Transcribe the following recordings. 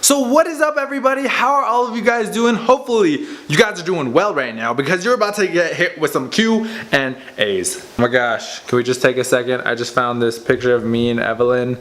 So what is up everybody? How are all of you guys doing? Hopefully you guys are doing well right now because you're about to get hit with some Q and A's. Oh my gosh, can we just take a second? I just found this picture of me and Evelyn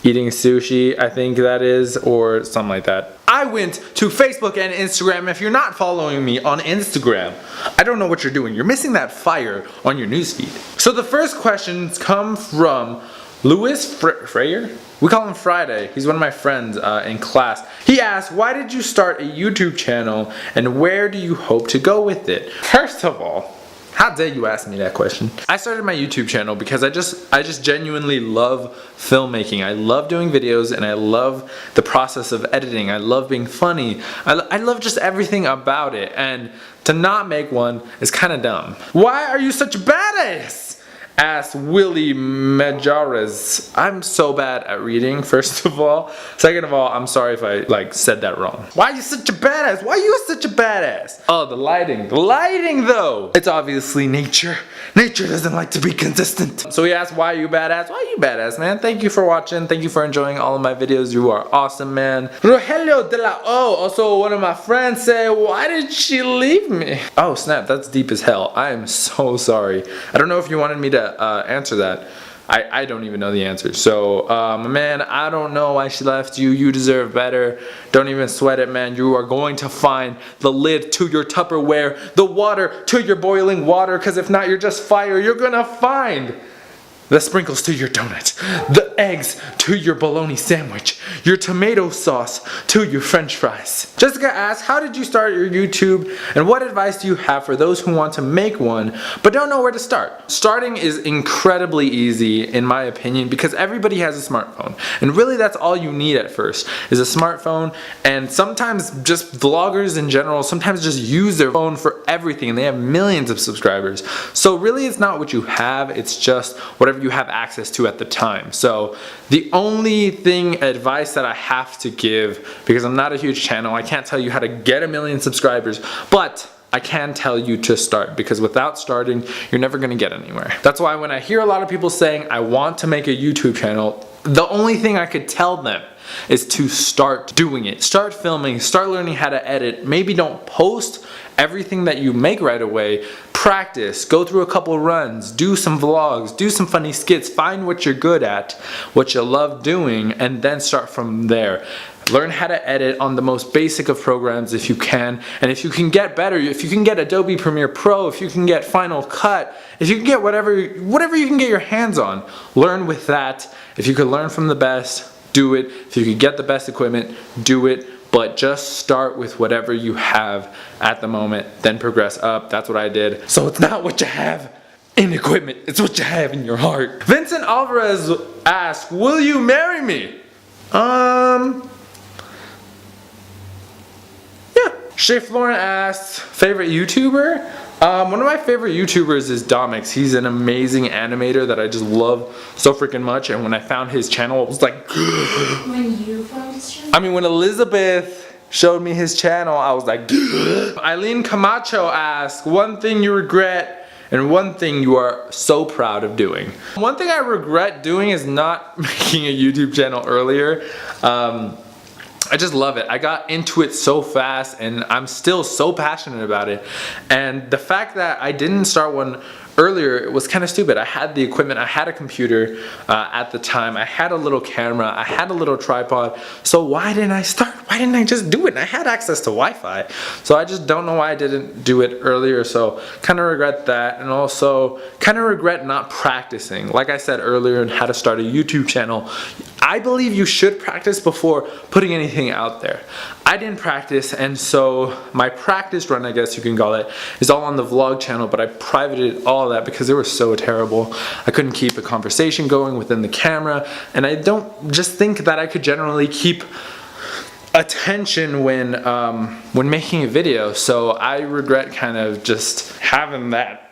eating sushi, I think that is, or something like that. I went to Facebook and Instagram. If you're not following me on Instagram, I don't know what you're doing. You're missing that fire on your newsfeed. So the first questions come from Louis Freyer? We call him Friday. He's one of my friends in class. He asked, why did you start a YouTube channel and where do you hope to go with it? First of all, how dare you ask me that question? I started my YouTube channel because I just genuinely love filmmaking. I love doing videos and I love the process of editing. I love being funny. I love just everything about it, and to not make one is kind of dumb. Why are you such a badass? Asked Willie Majares. I'm so bad at reading, first of all. Second of all, I'm sorry if I said that wrong. Why are you such a badass? Why are you such a badass? Oh, the lighting. The lighting though. It's obviously nature. Nature doesn't like to be consistent. So he asked, why are you badass? Why are you badass, man? Thank you for watching. Thank you for enjoying all of my videos. You are awesome, man. Rogelio de la O. Also, one of my friends said, why did she leave me? Oh snap, that's deep as hell. I am so sorry. I don't know if you wanted me to answer that. I don't even know the answer. So man, I don't know why she left you. You deserve better. Don't even sweat it, man. You are going to find the lid to your Tupperware, the water to your boiling water, because if not, you're just fire. You're gonna find the sprinkles to your donut, the eggs to your bologna sandwich, your tomato sauce to your french fries. Jessica asks, how did you start your YouTube and what advice do you have for those who want to make one but don't know where to start? Starting is incredibly easy in my opinion because everybody has a smartphone, and really that's all you need at first is a smartphone. And sometimes just vloggers in general sometimes just use their phone for everything and they have millions of subscribers. So really it's not what you have, it's just whatever you have access to at the time. So the only advice that I have to give, because I'm not a huge channel, I can't tell you how to get 1 million subscribers, but I can tell you to start, because without starting you're never gonna get anywhere. That's why when I hear a lot of people saying I want to make a YouTube channel, the only thing I could tell them is to start doing it. Start filming, start learning how to edit. Maybe don't post everything that you make right away. Practice, go through a couple runs, do some vlogs, do some funny skits, find what you're good at, what you love doing, and then start from there. Learn how to edit on the most basic of programs if you can, and if you can get better, if you can get Adobe Premiere Pro, if you can get Final Cut, if you can get whatever you can get your hands on, learn with that. If you could learn from the best, do it. If you could get the best equipment, do it. But just start with whatever you have at the moment, then progress up. That's what I did. So it's not what you have in equipment, it's what you have in your heart. Vincent Alvarez asked, will you marry me? Yeah. Shay Florent asked, favorite YouTuber? One of my favorite YouTubers is Domix. He's an amazing animator that I just love so freaking much, and when I found his channel, it was like when you found his channel? I mean, when Elizabeth showed me his channel, I was like Eileen Camacho asked, one thing you regret and one thing you are so proud of doing. One thing I regret doing is not making a YouTube channel earlier. I just love it. I got into it so fast and I'm still so passionate about it. And the fact that I didn't start one earlier, it was kind of stupid. I had the equipment, I had a computer at the time, I had a little camera, I had a little tripod, so why didn't I start? Why didn't I just do it? And I had access to Wi-Fi, so I just don't know why I didn't do it earlier. So kind of regret that, and also kind of regret not practicing. Like I said earlier in how to start a YouTube channel, I believe you should practice before putting anything out there. I didn't practice, and so my practice run, I guess you can call it, is all on the vlog channel, but I privated all of that because they were so terrible. I couldn't keep a conversation going within the camera, and I don't just think that I could generally keep attention when making a video. So I regret kind of just having that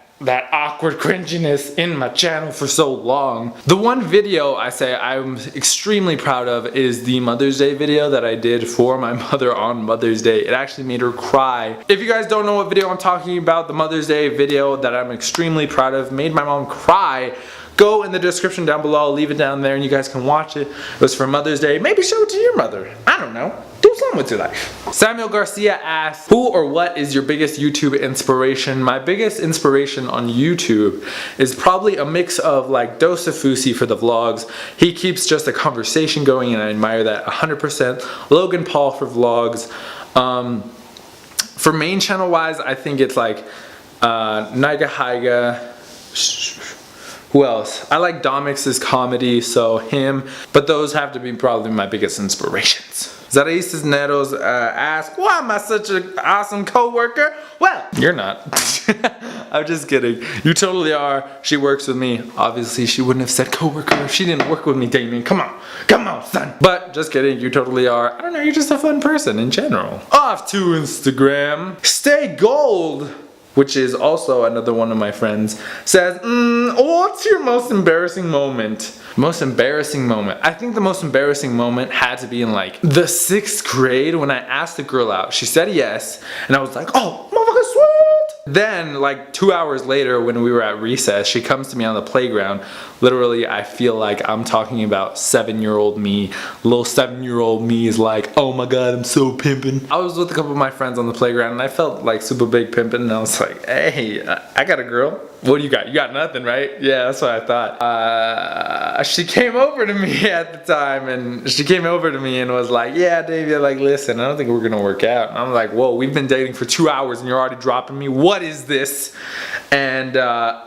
awkward cringiness in my channel for so long. The one video I say I'm extremely proud of is the Mother's Day video that I did for my mother on Mother's Day. It actually made her cry. If you guys don't know what video I'm talking about, the Mother's Day video that I'm extremely proud of made my mom cry. Go in the description down below, I'll leave it down there and you guys can watch it. It was for Mother's Day. Maybe show it to your mother. I don't know. do something with your life. Samuel Garcia asks, who or what is your biggest YouTube inspiration? My biggest inspiration on YouTube is probably a mix of like Dosafusi for the vlogs. He keeps just a conversation going and I admire that 100%. Logan Paul for vlogs. For main channel wise, I think it's like Niga Haiga. Who else? I like Domix's comedy, so him. But those have to be probably my biggest inspirations. Zaraí Cisneros asks, why am I such an awesome co-worker? Well, you're not. I'm just kidding. You totally are. She works with me. Obviously, she wouldn't have said co-worker if she didn't work with me, Damien. Come on. Come on, son. But just kidding. You totally are. I don't know. You're just a fun person in general. Off to Instagram. Stay Gold, which is also another one of my friends, says, what's your most embarrassing moment? Most embarrassing moment. I think the most embarrassing moment had to be in like the 6th grade when I asked the girl out. She said yes, and I was like, oh, motherfucker, sweet! Then, like 2 hours later when we were at recess, she comes to me on the playground. Literally, I feel like I'm talking about 7-year-old me. Little 7-year-old me is like, oh my god, I'm so pimpin'. I was with a couple of my friends on the playground and I felt like super big pimpin', and I was like, hey, I got a girl. What do you got? You got nothing, right? Yeah, that's what I thought. She came over to me at the time, and she came over to me and was like, yeah, David, like, listen, I don't think we're gonna work out. And I'm like, whoa, we've been dating for 2 hours and you're already dropping me. What is this? And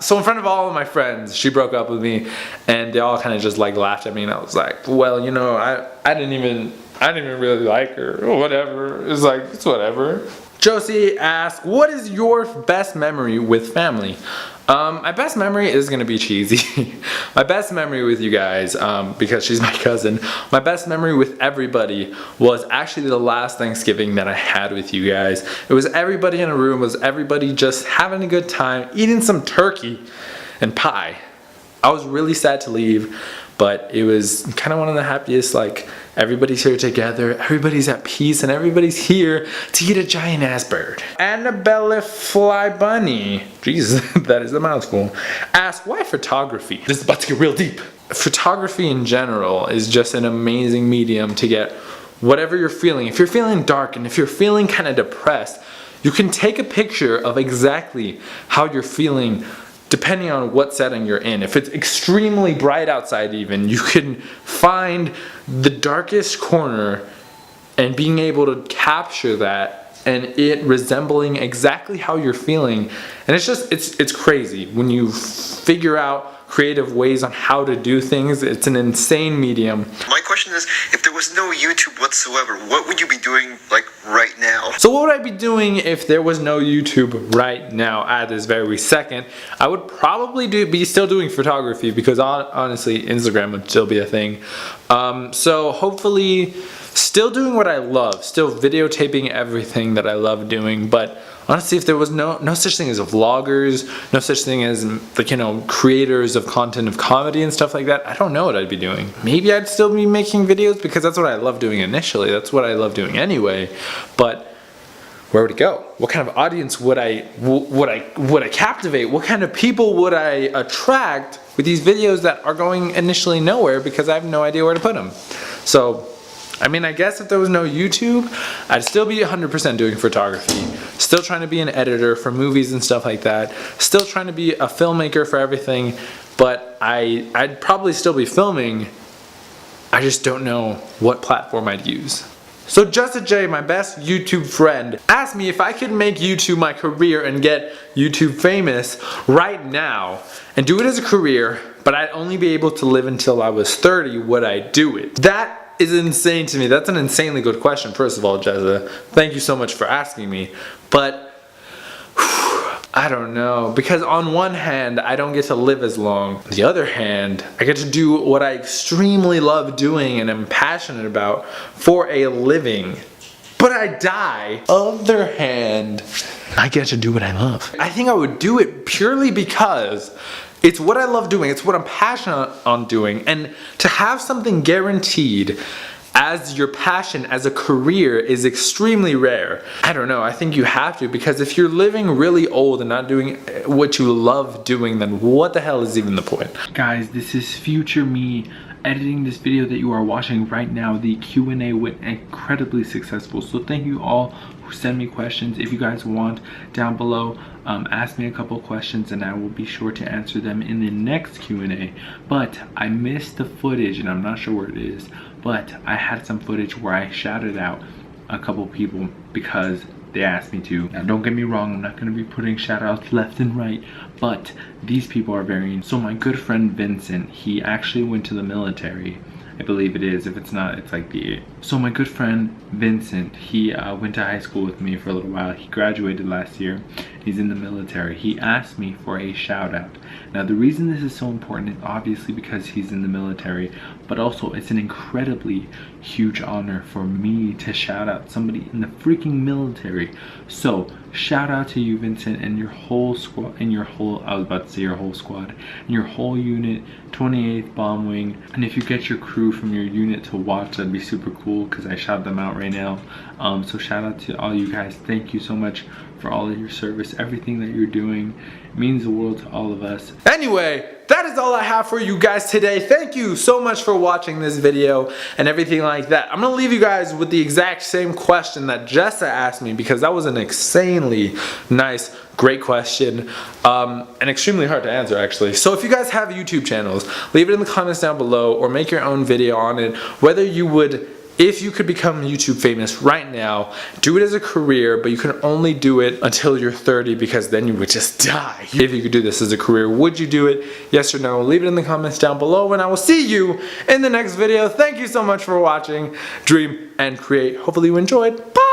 so in front of all of my friends, she broke up with me, and they all kind of just like laughed at me, and I was like, well, you know, I didn't even really like her, or whatever. It's like, it's whatever. Josie asks, what is your best memory with family? My best memory is gonna be cheesy. My best memory with you guys, because she's my cousin, my best memory with everybody was actually the last Thanksgiving that I had with you guys. It was everybody in a room, it was everybody just having a good time, eating some turkey and pie. I was really sad to leave, but it was kind of one of the happiest, like, everybody's here together, everybody's at peace, and everybody's here to eat a giant ass bird. Annabella Fly Bunny, Jesus, that is a mouthful, asks, why photography? This is about to get real deep. Photography in general is just an amazing medium to get whatever you're feeling. If you're feeling dark and if you're feeling kind of depressed, you can take a picture of exactly how you're feeling depending on what setting you're in. If it's extremely bright outside even, you can find the darkest corner and being able to capture that and it resembling exactly how you're feeling. And it's just, it's crazy. When you figure out creative ways on how to do things, it's an insane medium. My question is, if there was no YouTube whatsoever, what would you be doing like right now? So what would I be doing if there was no YouTube right now at this very second? I would probably be still doing photography, because honestly Instagram would still be a thing. So hopefully still doing what I love, still videotaping everything that I love doing, but honestly, if there was no such thing as vloggers, no such thing as, like, you know, creators of content of comedy and stuff like that, I don't know what I'd be doing. Maybe I'd still be making videos because that's what I love doing initially. That's what I love doing anyway. But where would it go? What kind of audience would I captivate? What kind of people would I attract with these videos that are going initially nowhere because I have no idea where to put them? So, I mean, I guess if there was no YouTube, I'd still be 100% doing photography. Still trying to be an editor for movies and stuff like that. Still trying to be a filmmaker for everything. But I'd probably still be filming. I just don't know what platform I'd use. So Justin J, my best YouTube friend, asked me if I could make YouTube my career and get YouTube famous right now and do it as a career, but I'd only be able to live until I was 30, would I do it? That is insane to me. That's an insanely good question, first of all, Jezza. Thank you so much for asking me. But I don't know, because on one hand, I don't get to live as long. On the other hand, I get to do what I extremely love doing and am passionate about for a living. But I die. Other hand, I get to do what I love. I think I would do it purely because it's what I love doing, it's what I'm passionate on doing, and to have something guaranteed as your passion, as a career, is extremely rare. I don't know, I think you have to, because if you're living really old and not doing what you love doing, then what the hell is even the point? Guys, this is future me editing this video that you are watching right now. The Q&A went incredibly successful, so thank you all who send me questions. If you guys want, down below, ask me a couple questions and I will be sure to answer them in the next Q&A. But I missed the footage, and I'm not sure where it is, but I had some footage where I shouted out a couple people because they asked me to. Now don't get me wrong, I'm not going to be putting shout outs left and right, but these people are very. So my good friend Vincent, he actually went to the military. I believe it is. If it's not, it's like the. So my good friend Vincent, he went to high school with me for a little while. He graduated last year. He's in the military. He asked me for a shout out. Now the reason this is so important is obviously because he's in the military, but also it's an incredibly huge honor for me to shout out somebody in the freaking military. So shout out to you, Vincent, and your whole squad, and your whole, I was about to say your whole squad, and your whole unit, 28th Bomb Wing. And if you get your crew from your unit to watch, that'd be super cool because I shout them out right now. So shout out to all you guys. Thank you so much for all of your service, everything that you're doing. It means the world to all of us. Anyway, that is all I have for you guys today. Thank you so much for watching this video and everything like that. I'm gonna leave you guys with the exact same question that Jessa asked me because that was an insanely nice, great question, and extremely hard to answer actually. So if you guys have YouTube channels, leave it in the comments down below or make your own video on it, whether you would, if you could become YouTube famous right now, do it as a career, but you can only do it until you're 30 because then you would just die. If you could do this as a career, would you do it? Yes or no? Leave it in the comments down below and I will see you in the next video. Thank you so much for watching. Dream and create. Hopefully you enjoyed. Bye!